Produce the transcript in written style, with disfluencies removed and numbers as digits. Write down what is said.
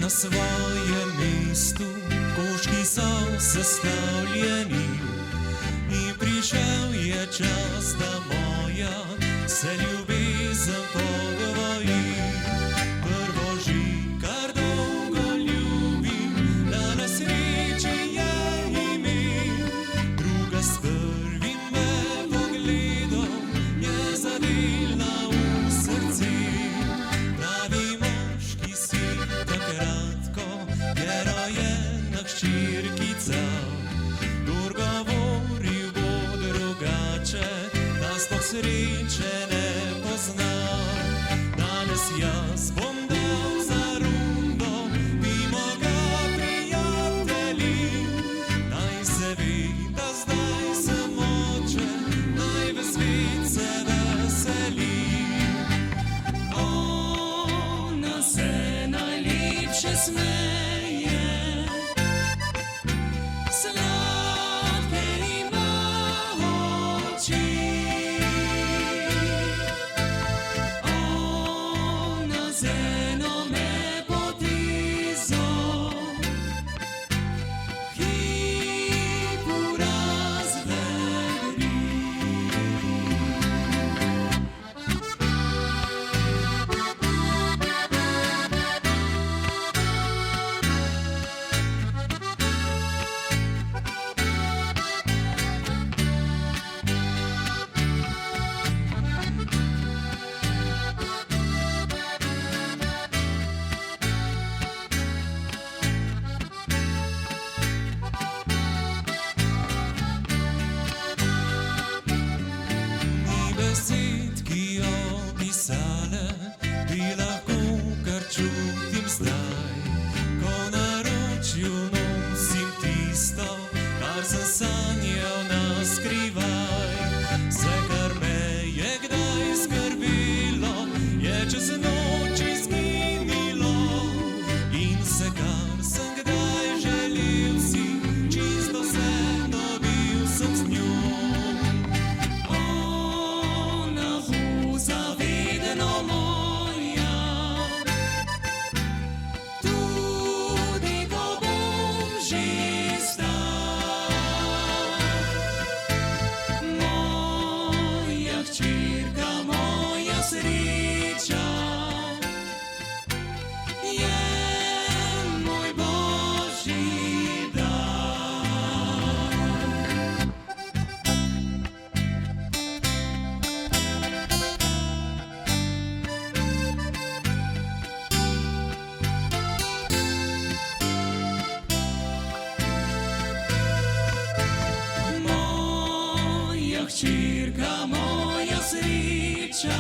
на своєму місту кошки со составлені, і прийшов є час домоя, се любизм поговори. Prvожи, kar dolgo ljubim, da na sreči je ime, druga s prvim me pogledom je zadela v srce. Pravi moški si takratko je rojena hčerkica, kdor govoril bo drugače, da sploh sreče ne pozna. Danes jaz bom dal za rundo mimo ga prijatelji, naj se ve, da zdaj sem oče, naj ves svet se veseli. Ona se najlepše smeje, sladke ima oči. Besed, ki opisale, bi lahko kar čutim zdaj, ko na naročju nosim tisto, kar sem sanjal na skrivaj. Vse, kar me je kdaj skrbelo, je čez noč izginilo, in vse, kar sem kdaj želel si, čisto vse dobil sem z njo. Hčerka moja sreča je moj božji dar. Moja hčerka moja sreča